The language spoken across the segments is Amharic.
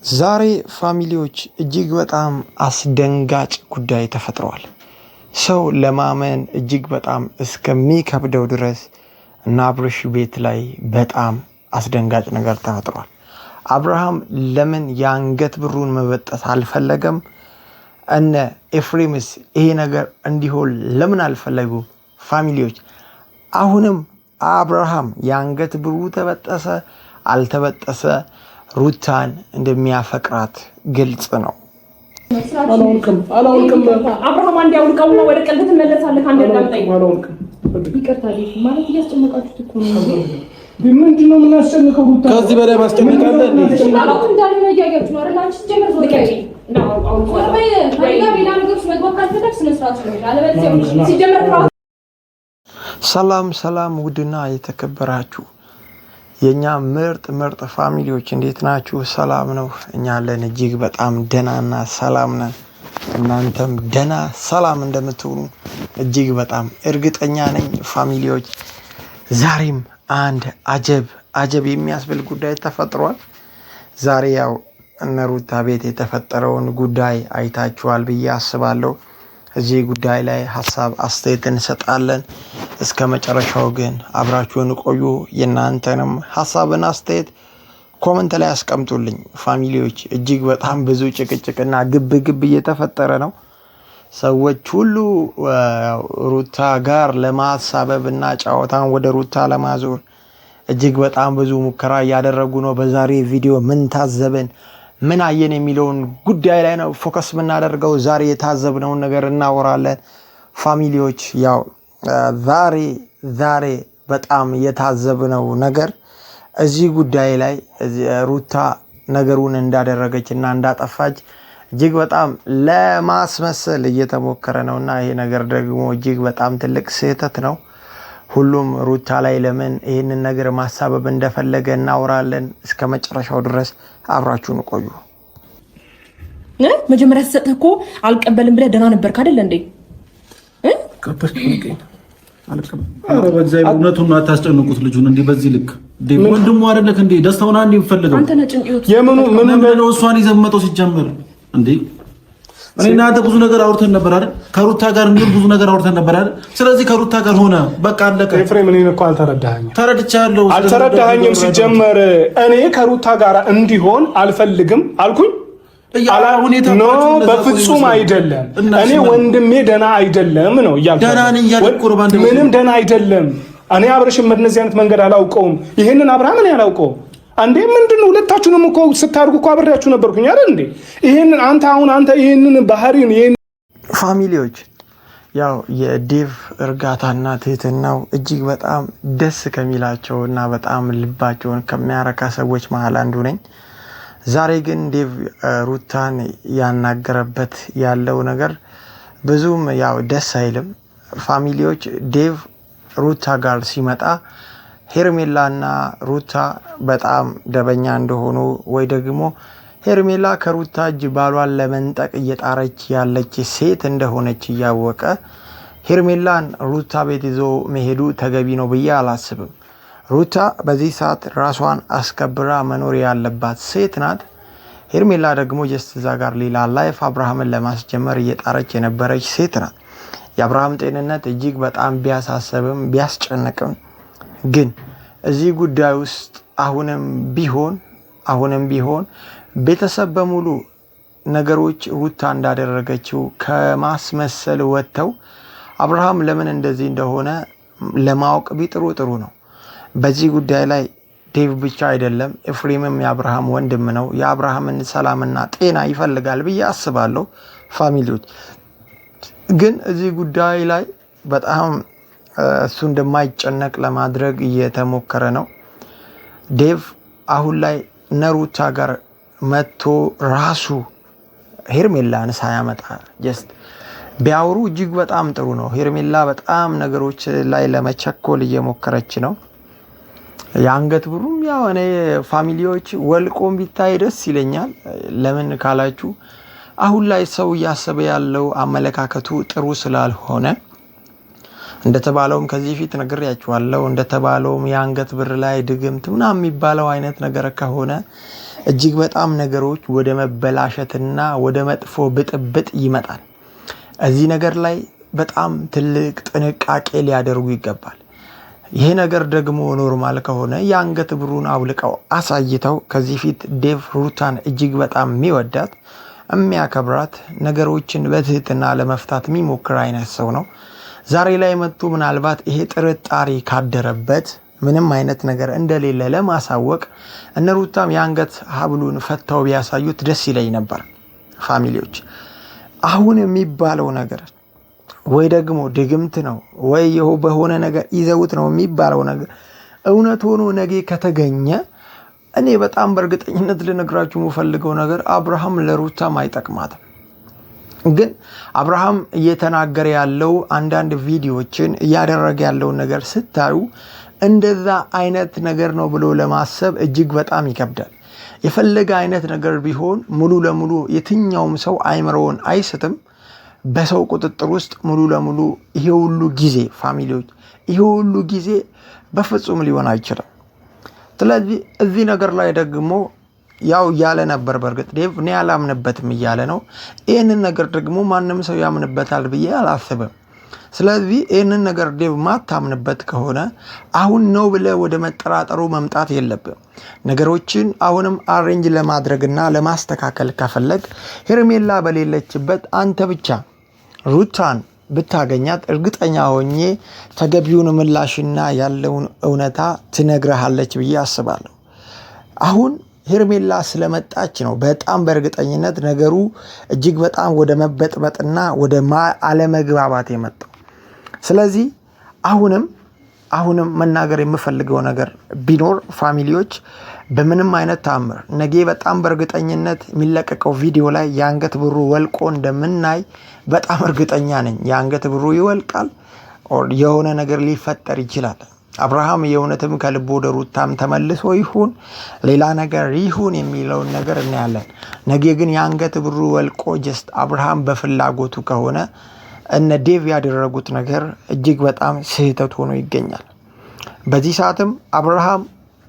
ዛሬ ፋሚሊዎች እጅግ በጣም አስደንጋጭ ጉዳይ ተፈጥሯል። ሰው ለማመን እጅግ በጣም እስከሚከብደው ድረስ እና አብርሽ ቤት ላይ በጣም አስደንጋጭ ነገር ተፈጥሯል። አብርሃም ለምን የአንገት ብሩን መበጠስ አልፈለገም? እነ ኤፍሬምስ ይሄ ነገር እንዲሆን ለምን አልፈለጉ? ፋሚሊዎች አሁንም አብርሃም የአንገት ብሩ ተበጠሰ አልተበጠሰ ሩታን እንደሚያፈቅራት ግልጽ ነው። አላውቅም አብርሃም አንዴ አውልቀውና ወደ ቀልድ ትመለሳለህ። አንዴ አዳምጠኝ። ይቅርታ ማለት እያስጨነቃችሁት እኮ ነው። ምንድነው የምናስጨንቀው? ሩታ ከዚህ በላይ ማስጨነቅ አለ እንዴ? አላውቅም እንዳለ ነው ያያችሁ አይደል? አንቺ ጀመር ነው ልቀቂ ነው አውልቀው ሌላ ነገሮች መግባት ካልፈለግሽ ስነ ስርዓት ነው አለበለዚያ ሲጀመር ሰላም ውድና የተከበራችሁ የኛ ምርጥ ፋሚሊዎች እንዴት ናችሁ? ሰላም ነው? እኛ አለን እጅግ በጣም ደናና ሰላም ነን። እናንተም ደና ሰላም እንደምትሆኑ እጅግ በጣም እርግጠኛ ነኝ ፋሚሊዎች። ዛሬም አንድ አጀብ የሚያስብል ጉዳይ ተፈጥሯል። ዛሬ ያው እነ ሩታ ቤት የተፈጠረውን ጉዳይ አይታችኋል ብዬ አስባለሁ። እዚህ ጉዳይ ላይ ሀሳብ አስተያየት እንሰጣለን። እስከ መጨረሻው ግን አብራችሁን ቆዩ። የእናንተንም ሀሳብና አስተያየት ኮመንት ላይ አስቀምጡልኝ ፋሚሊዎች። እጅግ በጣም ብዙ ጭቅጭቅና ግብ እየተፈጠረ ነው። ሰዎች ሁሉ ሩታ ጋር ለማሳበብና ጨዋታን ወደ ሩታ ለማዞር እጅግ በጣም ብዙ ሙከራ እያደረጉ ነው። በዛሬ ቪዲዮ ምን ታዘብን ምን አየን የሚለውን ጉዳይ ላይ ነው ፎከስ የምናደርገው። ዛሬ የታዘብነውን ነገር እናወራለን ፋሚሊዎች። ያው ዛሬ በጣም የታዘብነው ነገር እዚህ ጉዳይ ላይ ሩታ ነገሩን እንዳደረገች እና እንዳጠፋች እጅግ በጣም ለማስመሰል እየተሞከረ ነውና ይሄ ነገር ደግሞ እጅግ በጣም ትልቅ ስህተት ነው። ሁሉም ሩታ ላይ ለምን ይህንን ነገር ማሳበብ እንደፈለገ እናወራለን። እስከ መጨረሻው ድረስ አብራችሁን ቆዩ። መጀመሪያ ተሰጥህ እኮ አልቀበልም ብለህ ደህና ነበርክ አይደል እንዴ? በእግዚአብሔር እውነቱን አታስጨንቁት ልጁን እንዲህ በዚህ ልክ ወንድሙ አይደለክ እንዴ? ደስታውን አንዴ ይፈልገው አንተ ነህ ጭንቅዩት ምን ነው እሷን ይዘመጠው ሲጀመር እንዴ? እኔና አንተ ብዙ ነገር አውርተን ነበር አይደል? ከሩታ ጋር እንዲሁም ብዙ ነገር አውርተን ነበር አይደል? ስለዚህ ከሩታ ጋር ሆነ በቃ አለቀ። ኤፍሬም እኔን እኮ አልተረዳኸኝም። ተረድቻለሁ። አልተረዳኸኝም። ሲጀመር እኔ ከሩታ ጋር እንዲሆን አልፈልግም አልኩኝ። ኖ በፍጹም አይደለም። እኔ ወንድሜ ደና አይደለም ነው እያልኩ ምንም ደና አይደለም። እኔ አብርሽም በእነዚህ አይነት መንገድ አላውቀውም። ይሄንን አብርሃም እኔ አላውቀውም። አንዴ ምንድነው ሁለታችሁንም እኮ ስታርጉ እኮ አብሬያችሁ ነበርኩኝ አይደል እንዴ? ይሄንን አንተ ይሄንን ባህሪን ይሄን ፋሚሊዎች ያው የዴቭ እርጋታና ትህትናው እጅግ በጣም ደስ ከሚላቸውና በጣም ልባቸውን ከሚያረካ ሰዎች መሃል አንዱ ነኝ። ዛሬ ግን ዴቭ ሩታን ያናገረበት ያለው ነገር ብዙም ያው ደስ አይልም ፋሚሊዎች። ዴቭ ሩታ ጋር ሲመጣ ሄርሜላና ሩታ በጣም ደበኛ እንደሆኑ ወይ ደግሞ ሄርሜላ ከሩታ እጅ ባሏን ለመንጠቅ እየጣረች ያለች ሴት እንደሆነች እያወቀ ሄርሜላን ሩታ ቤት ይዞ መሄዱ ተገቢ ነው ብዬ አላስብም። ሩታ በዚህ ሰዓት ራሷን አስከብራ መኖር ያለባት ሴት ናት። ሄርሜላ ደግሞ ጀስት እዛ ጋር ሌላ ላይፍ አብርሃምን ለማስጀመር እየጣረች የነበረች ሴት ናት። የአብርሃም ጤንነት እጅግ በጣም ቢያሳሰብም ቢያስጨንቅም ግን እዚህ ጉዳይ ውስጥ አሁንም ቢሆን ቤተሰብ በሙሉ ነገሮች ሩታ እንዳደረገችው ከማስመሰል ወጥተው አብርሃም ለምን እንደዚህ እንደሆነ ለማወቅ ቢጥሩ ጥሩ ነው። በዚህ ጉዳይ ላይ ዴቭ ብቻ አይደለም ኤፍሬምም የአብርሃም ወንድም ነው። የአብርሃምን ሰላምና ጤና ይፈልጋል ብዬ አስባለሁ ፋሚሊዎች። ግን እዚህ ጉዳይ ላይ በጣም እሱ እንደማይጨነቅ ለማድረግ እየተሞከረ ነው። ዴቭ አሁን ላይ ነሩታ ጋር መጥቶ ራሱ ሄርሜላን ሳያመጣ ጀስት ቢያወሩ እጅግ በጣም ጥሩ ነው። ሄርሜላ በጣም ነገሮች ላይ ለመቸኮል እየሞከረች ነው። የአንገት ብሩም ያው እኔ ፋሚሊዎች ወልቆም ቢታይ ደስ ይለኛል። ለምን ካላችሁ አሁን ላይ ሰው እያሰበ ያለው አመለካከቱ ጥሩ ስላልሆነ እንደተባለውም ከዚህ ፊት ነግሬያችኋለሁ። እንደተባለውም የአንገት ብር ላይ ድግምት ምናምን የሚባለው አይነት ነገር ከሆነ እጅግ በጣም ነገሮች ወደ መበላሸትና ወደ መጥፎ ብጥብጥ ይመጣል። እዚህ ነገር ላይ በጣም ትልቅ ጥንቃቄ ሊያደርጉ ይገባል። ይሄ ነገር ደግሞ ኖርማል ከሆነ የአንገት ብሩን አውልቀው አሳይተው ከዚህ ፊት ዴቭ ሩታን እጅግ በጣም የሚወዳት የሚያከብራት ነገሮችን በትህትና ለመፍታት የሚሞክር አይነት ሰው ነው። ዛሬ ላይ መጥቶ ምናልባት ይሄ ጥርጣሬ ካደረበት ምንም አይነት ነገር እንደሌለ ለማሳወቅ እነ ሩታም የአንገት ሀብሉን ፈተው ቢያሳዩት ደስ ይለኝ ነበር። ፋሚሊዎች አሁን የሚባለው ነገር ወይ ደግሞ ድግምት ነው ወይ በሆነ ነገር ይዘውት ነው የሚባለው ነገር እውነት ሆኖ ነገ ከተገኘ እኔ በጣም በእርግጠኝነት ልነግራችሁ የምፈልገው ነገር አብርሃም ለሩታም አይጠቅማትም። ግን አብርሃም እየተናገረ ያለው አንዳንድ ቪዲዮዎችን እያደረገ ያለውን ነገር ስታዩ እንደዛ አይነት ነገር ነው ብሎ ለማሰብ እጅግ በጣም ይከብዳል። የፈለገ አይነት ነገር ቢሆን ሙሉ ለሙሉ የትኛውም ሰው አይምሮውን አይስትም። በሰው ቁጥጥር ውስጥ ሙሉ ለሙሉ ይሄ ሁሉ ጊዜ ፋሚሊዎች ይሄ ሁሉ ጊዜ በፍጹም ሊሆን አይችልም። ስለዚህ እዚህ ነገር ላይ ደግሞ ያው እያለ ነበር። በእርግጥ ዴቭ እኔ አላምንበትም እያለ ነው። ይህንን ነገር ደግሞ ማንም ሰው ያምንበታል ብዬ አላስብም። ስለዚህ ይህንን ነገር ዴቭ ማታምንበት ከሆነ አሁን ነው ብለህ ወደ መጠራጠሩ መምጣት የለብም። ነገሮችን አሁንም አሬንጅ ለማድረግና ለማስተካከል ከፈለግ ሄርሜላ በሌለችበት አንተ ብቻ ሩታን ብታገኛት እርግጠኛ ሆኜ ተገቢውን ምላሽና ያለውን እውነታ ትነግረሃለች ብዬ አስባለሁ። አሁን ሄርሜላ ስለመጣች ነው በጣም በእርግጠኝነት ነገሩ እጅግ በጣም ወደ መበጥበጥና ወደ አለመግባባት የመጣው። ስለዚህ አሁንም መናገር የምፈልገው ነገር ቢኖር ፋሚሊዎች በምንም አይነት ተአምር ነገ በጣም በእርግጠኝነት የሚለቀቀው ቪዲዮ ላይ የአንገት ብሩ ወልቆ እንደምናይ በጣም እርግጠኛ ነኝ። የአንገት ብሩ ይወልቃል። የሆነ ነገር ሊፈጠር ይችላል። አብርሃም የእውነትም ከልቡ ወደ ሩታም ተመልሶ ይሁን ሌላ ነገር ይሁን የሚለውን ነገር እናያለን። ነገ ግን የአንገት ብሩ ወልቆ ጀስት አብርሃም በፍላጎቱ ከሆነ እነ ዴቭ ያደረጉት ነገር እጅግ በጣም ስህተት ሆኖ ይገኛል። በዚህ ሰዓትም አብርሃም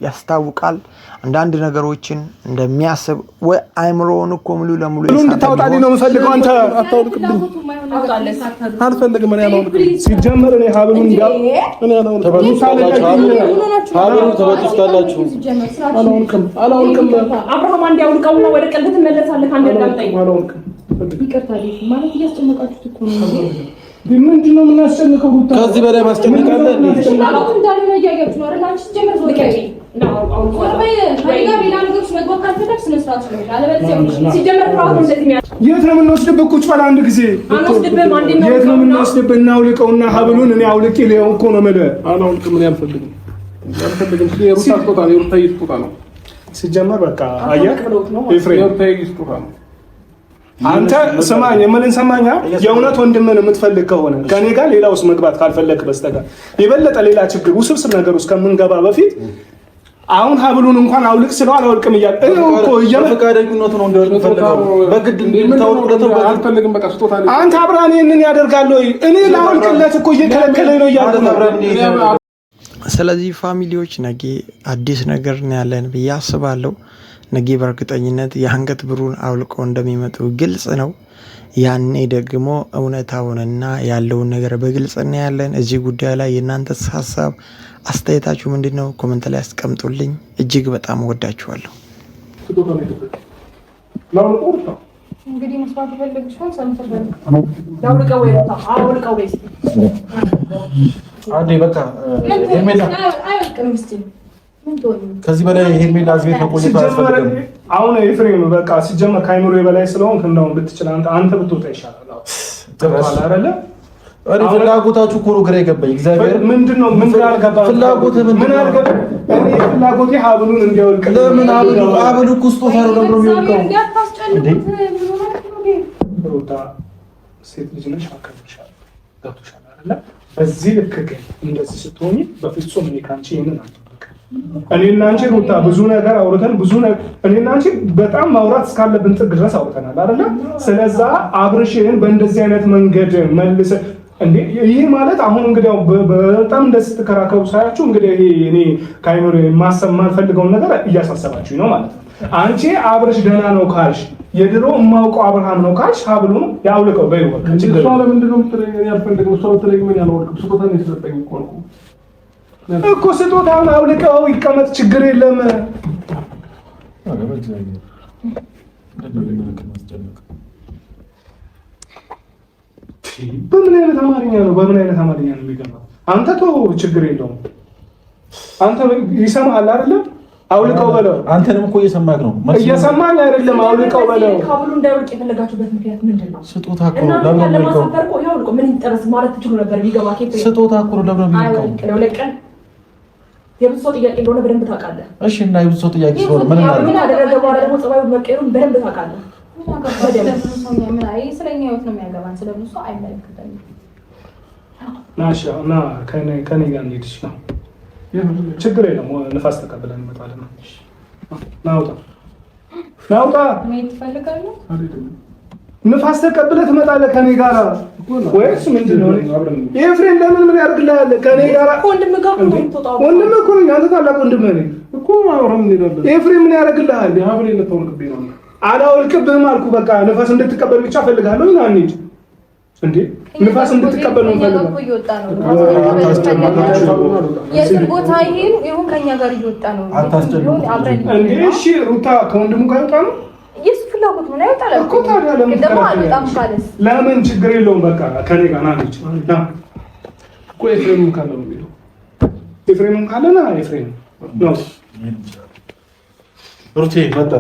ያስታውቃል አንዳንድ ነገሮችን እንደሚያስብ ወይ አይምሮውን እኮ ሙሉ ለሙሉ እንድታወጣልኝ ነው የምፈልገው። አንተ አታውልቅብኝ። አልፈልግም። እኔ አላውልቅም። ሲጀመር እኔ ሀብሉን ተበጥስታላችሁ። አላውልቅም። አብርሃም አንድ ያውልቀው ነው ወደ ቀልብ ትመለሳለህ። አንድ ያውልቀው አላውልቅም። ይቅርታ ማለት እያስጨነቃችሁት እኮ ነው። ምንድን ነው የምናስጨንቀው? ከዚህ በላይ ማስጨነቅ አለ እንዴ? አላውቅም። እንዳለ ያያችሁ ነው አይደል? አንቺ ጀመር ነው ከዚህ የት ነው የምንወስድብህ? ቁጭ በል አንድ ጊዜ የት ነው የምንወስድብህ? እናውልቀውና ሀብሉን እኔ አውልቄ ሊሆን እኮ ነው የምልህ። አላውልቅም። እኔ አልፈልግም። የሩታ ስጦታ ነው። የሩታ ስጦታ ነው ሲጀመር። በቃ አየህ ኤፍሬም፣ የሩታ ስጦታ ነው። አንተ ስማኝ፣ የምልን ሰማኛ። የእውነት ወንድምን የምትፈልግ ከሆነ ከኔ ጋር ሌላ ውስጥ መግባት ካልፈለክ በስተቀር የበለጠ ሌላ ችግር ውስብስብ ነገር ውስጥ ከምንገባ በፊት አሁን ሀብሉን እንኳን አውልቅ ስለው አላውልቅም እያለ እኮ ፈቃደኝነቱ ነው እንደፈልገው በግድ እንድታወልቁለት አልፈልግም። በቃ ስጦታ አንተ አብራን ይሄንን ያደርጋል ወይ? እኔ ላውልቅለት እኮ እየከለከለኝ ነው እያልኩ ነው። ስለዚህ ፋሚሊዎች ነገ አዲስ ነገር ነው ያለን ብዬ አስባለሁ። ነገ በእርግጠኝነት የአንገት ብሩን አውልቆ እንደሚመጡ ግልጽ ነው። ያኔ ደግሞ እውነታውንና ያለውን ነገር በግልጽ እናያለን። እዚህ ጉዳይ ላይ የእናንተ ሀሳብ አስተያየታችሁ ምንድን ነው? ኮመንት ላይ አስቀምጡልኝ። እጅግ በጣም ወዳችኋለሁ። እንግዲህ መስዋዕት ፈልግሽው ሰምተበል ዳውልቀው ወይ አውልቀው ወይ አንዴ በቃ ሄርሜላ አይልቅም። እስቲ ከዚህ በላይ ሄርሜላ እዚህ ቤት መቆየት አያስፈልግም። አሁን ኤፍሬም በቃ ሲጀመር ከአይምሮ በላይ ስለሆንክ እንደውም ብትችል አንተ ብትወጣ ይሻላል። ገብቶሃል አይደለ? እኔ ፍላጎታችሁ እኮ ነው ግራ የገባኝ። እግዚአብሔር ምንድነው? ምን አልገባም። ፍላጎት ምን አልገባም። እኔ ፍላጎቴ ሀብሉን እንዲያወልቅ። ለምን ሀብሉ እኮ ስጦታ ነው ደግሞ የሚወልቀው። ሩታ ሴት ልጅ ነሽ፣ አከብርሻለሁ። ገብቶሻል አይደለ? በዚህ ልክ ግን እንደዚህ ስትሆኚ በፍጹም እኔ ካንቺ ይሄንን አልጠብቅም። እኔና አንቺ ሩታ ብዙ ነገር አውርተን እኔና አንቺ በጣም ማውራት እስካለብን ጥግ ድረስ አውርተናል አይደለ? ስለዛ አብርሽን በእንደዚህ አይነት መንገድ መልሰ እንዴ ይሄ ማለት አሁን እንግዲህ በጣም እንደዚህ ስትከራከሩ ሳያችሁ እንግዲህ እኔ ካይመር ማሰብ ማልፈልገውን ነገር እያሳሰባችሁ ነው ማለት ነው። አንቺ አብርሽ ደህና ነው ካልሽ የድሮ የማውቀው አብርሃም ነው ካልሽ ሀብሉን ያውልቀው በይው። በቃ እሷ ለምንድን ነው የምትለኝ? አልፈልግም። እሷ ብትለኝ ምን ያልወልቅም። ስጦታ ነው የተሰጠኝ እኮ ስጦታውን አውልቀው ይቀመጥ፣ ችግር የለም። በምን አይነት አማርኛ ነው የሚገባው? አንተ ተው፣ ችግር የለውም። አንተ ይሰማሃል አይደለም? አውልቀው በለው። አንተንም እኮ እየሰማህ ነው። እየሰማኝ አይደለም? አውልቀው በለው። ካብሉ እንዳይወልቅ የፈለጋችሁበት ምክንያት ምንድን ነው? ስጦታ እኮ ነው። ለምን ለማሳፈር እኮ ያውልቀው። ምን ይጠበስ ማለት ትችሉ ነበር። ቢገባ ኬት ስጦታ እኮ ነው። ለምን ነው ለቀን የብዙ ሰው ጥያቄ እንደሆነ በደንብ ታውቃለህ። እሺ፣ እና የብዙ ሰው ጥያቄ ስለሆነ ምን አደረገ በኋላ ደግሞ ጸባዩ መቀየሩን በደንብ ታውቃለህ። ስለኛ ህይወት ነው የሚያገባን። ስለብዙ ሰው አይመለከተንም። ናሻ እና ከኔ ጋር እንሂድ ነው። ችግር የለም። ንፋስ ተቀብለን እንመጣለን። ናውጣ ምን ትፈልጋለህ? ንፋስ ተቀብለህ ትመጣለህ ከኔ ጋር ወይስ ምንድን ነው? ኤፍሬም ለምን ምን ያደርግልሃል? ከኔ ጋር ወንድምህ ጋር ነው የምትወጣው። ወንድምህ እኮ ነኝ። አንተ ታላቅ ወንድምህ ነኝ እኮ። አብረን እንሄዳለን። ኤፍሬም ምን ያደርግልሃል? ሀብሌ ልትወልቅብኝ ነው። አላወልቅብህም አልኩህ። በቃ ንፋስ እንድትቀበል ብቻ እፈልጋለሁ። ና እንሂድ። እንዴ ንፋስ እንድትቀበል ነው ፈልገው። የትም ቦታ ይሁን ከኛ ጋር እየወጣ ነው። እንዴ እሺ፣ ሩታ ከወንድሙ ጋር ይወጣ ነው የሱ ፍላጎት ምን አይወጣ እኮ። ታዲያ ለምን ችግር የለውም። በቃ ከኔ ጋር ና ልጅ ና እኮ። ኤፍሬምም ካለ ነው የሚለው። ኤፍሬምም ካለ ና ኤፍሬም ነው። ሩቴ መጣ